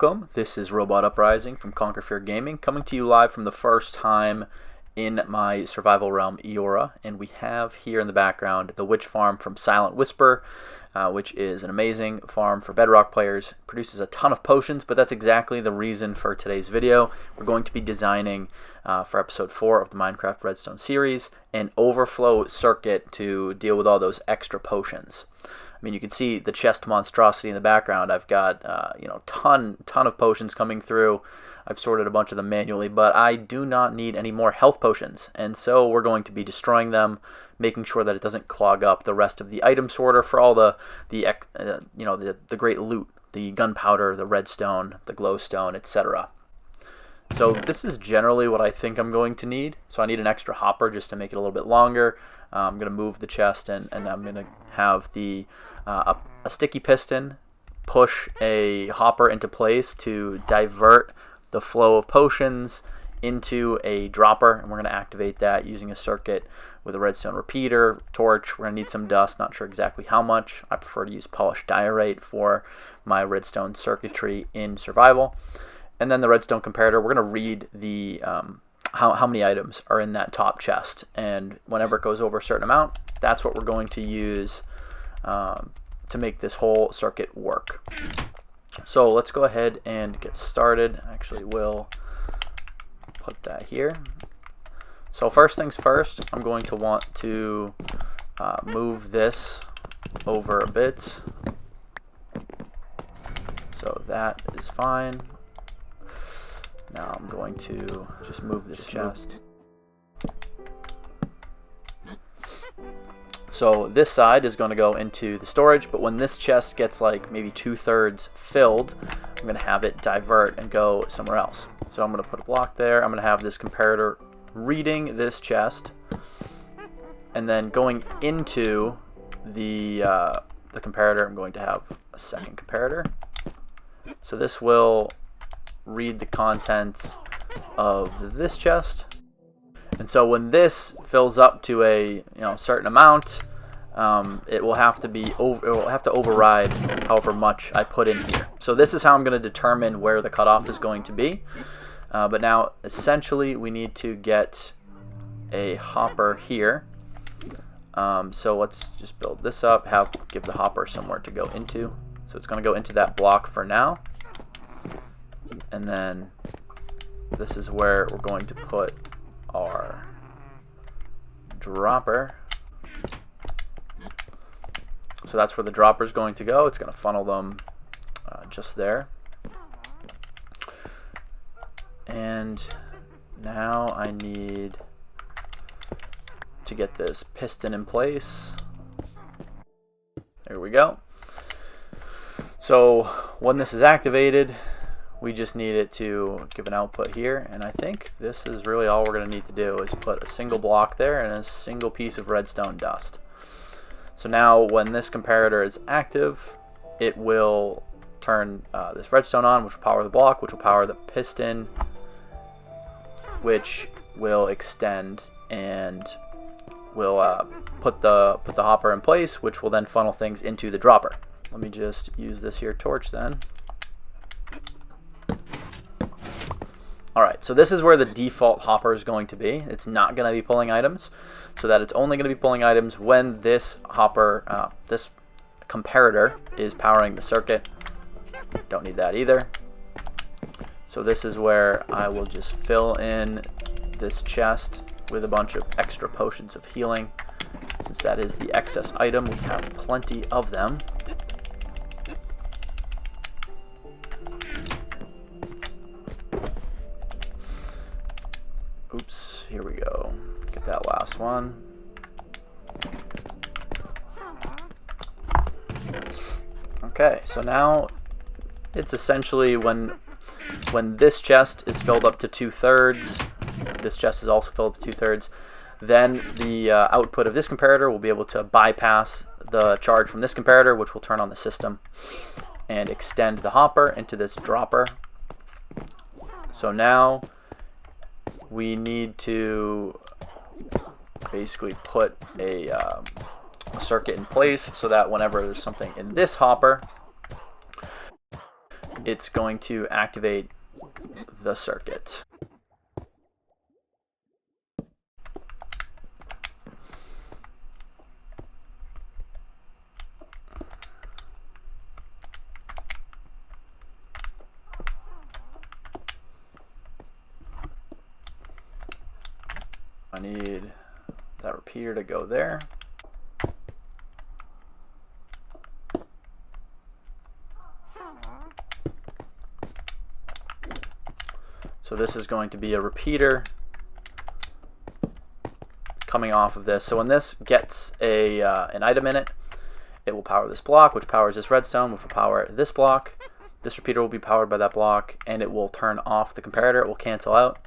Welcome, this is Robot Uprising from Conquer Fear Gaming, coming to you live from the first time in my Survival Realm Eora, and we have here in the background the witch farm from Silent Whisper, which is an amazing farm for Bedrock players. It produces a ton of potions, but that's exactly the reason for today's video. We're going to be designing, for episode 4 of the Minecraft Redstone series, an overflow circuit to deal with all those extra potions. I mean, you can see the chest monstrosity in the background. I've got, ton of potions coming through. I've sorted a bunch of them manually, but I do not need any more health potions, and so we're going to be destroying them, making sure that it doesn't clog up the rest of the item sorter for all the great loot, the gunpowder, the redstone, the glowstone, etc. So this is generally what I think I'm going to need. So I need an extra hopper just to make it a little bit longer. I'm going to move the chest, and I'm going to have the a sticky piston push a hopper into place to divert the flow of potions into a dropper, and we're going to activate that using a circuit with a redstone repeater, torch. We're going to need some dust, not sure exactly how much. I prefer to use polished diorite for my redstone circuitry in survival. And then the redstone comparator, we're going to read the how many items are in that top chest, and whenever it goes over a certain amount, that's what we're going to use to make this whole circuit work. So let's go ahead and get started. Actually, we'll put that here. So first things first, I'm going to want to move this over a bit. So that is fine. Now I'm going to just move this chest. So this side is going to go into the storage, but when this chest gets like maybe 2/3 filled, I'm going to have it divert and go somewhere else. So I'm going to put a block there. I'm going to have this comparator reading this chest, and then going into the comparator, I'm going to have a second comparator. So this will read the contents of this chest, and so when this fills up to a certain amount, it will have to override however much I put in here. So this is how I'm going to determine where the cutoff is going to be. But now essentially we need to get a hopper here. So let's just build this up, give the hopper somewhere to go into. So it's going to go into that block for now. And then this is where we're going to put our dropper. So that's where the dropper is going to go. It's going to funnel them just there. And now I need to get this piston in place. There we go. So when this is activated, we just need it to give an output here, and I think this is really all we're going to need to do is put a single block there and a single piece of redstone dust. So now when this comparator is active, it will turn this redstone on, which will power the block, which will power the piston, which will extend and will put the hopper in place, which will then funnel things into the dropper. Let me just use this here torch then. Alright, so this is where the default hopper is going to be. It's not going to be pulling items, so that it's only going to be pulling items when this hopper, this comparator is powering the circuit. Don't need that either. So this is where I will just fill in this chest with a bunch of extra potions of healing. Since that is the excess item, we have plenty of them. Oops, here we go. Get that last one. Okay, so now it's essentially when this chest is filled up to 2/3, this chest is also filled up to 2/3, then the output of this comparator will be able to bypass the charge from this comparator, which will turn on the system and extend the hopper into this dropper. So now we need to basically put a circuit in place so that whenever there's something in this hopper, it's going to activate the circuit. I need that repeater to go there. So this is going to be a repeater coming off of this. So when this gets an item in it, it will power this block, which powers this redstone, which will power this block. This repeater will be powered by that block, and it will turn off the comparator. It will cancel out.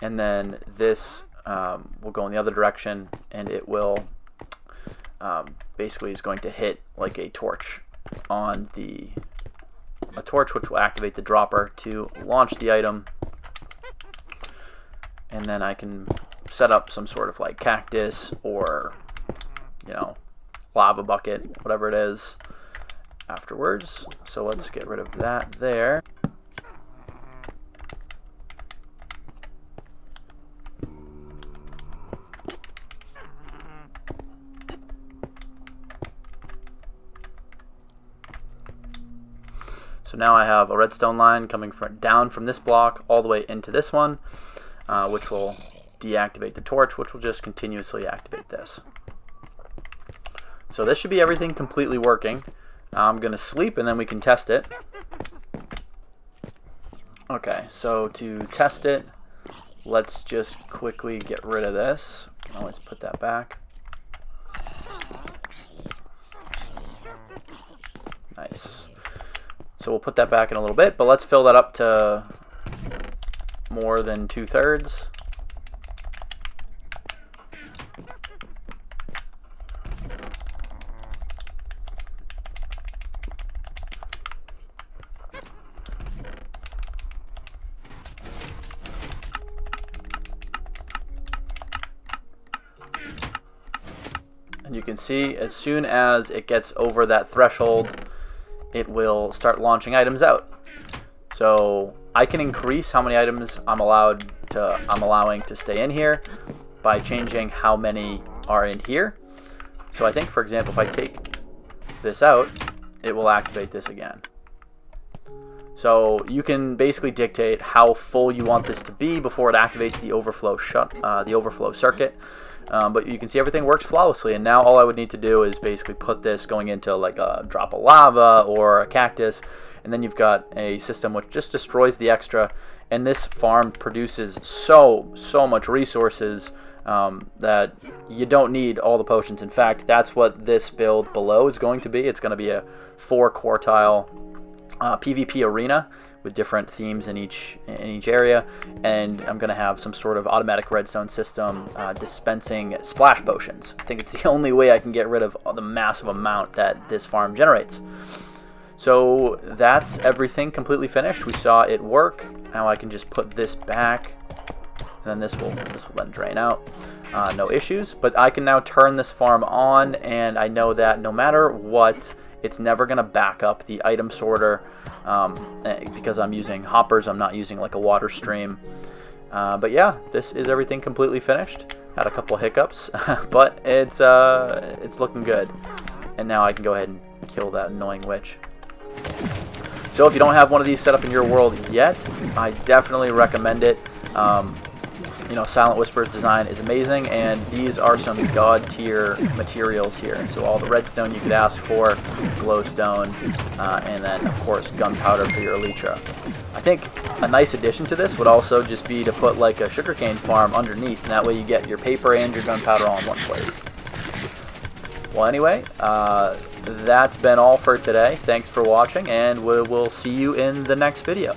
And then this will go in the other direction, and it will basically is going to hit like a torch on a torch, which will activate the dropper to launch the item. And then I can set up some sort of like cactus or, you know, lava bucket, whatever it is, afterwards. So let's get rid of that there. So now I have a redstone line coming down from this block all the way into this one, which will deactivate the torch, which will just continuously activate this. So this should be everything completely working. I'm going to sleep and then we can test it. Okay, so to test it, let's just quickly get rid of this. We can always put that back. Nice. So we'll put that back in a little bit, but let's fill that up to more than 2/3. And you can see as soon as it gets over that threshold, it will start launching items out. So I can increase how many items I'm allowing to stay in here by changing how many are in here. So I think, for example, if I take this out, it will activate this again. So you can basically dictate how full you want this to be before it activates the overflow circuit. But you can see everything works flawlessly, and now all I would need to do is basically put this going into like a drop of lava or a cactus, and then you've got a system which just destroys the extra. And this farm produces so much resources that you don't need all the potions. In fact, that's what this build below is going to be. It's going to be a 4-quartile PvP arena with different themes in each area, and I'm going to have some sort of automatic redstone system dispensing splash potions. I think it's the only way I can get rid of the massive amount that this farm generates. So that's everything completely finished. We saw it work. Now I can just put this back, and then this will then drain out. No issues. But I can now turn this farm on, and I know that no matter what, it's never going to back up the item sorter because I'm using hoppers. I'm not using like a water stream. But yeah, this is everything completely finished. Had a couple hiccups, but it's looking good. And now I can go ahead and kill that annoying witch. So if you don't have one of these set up in your world yet, I definitely recommend it. You know, Silent Whisper's design is amazing, and these are some god tier materials here. So all the redstone you could ask for, glowstone, and then of course gunpowder for your elytra. I think a nice addition to this would also just be to put like a sugarcane farm underneath, and that way you get your paper and your gunpowder all in one place. Well, anyway, that's been all for today. Thanks for watching, and we'll see you in the next video.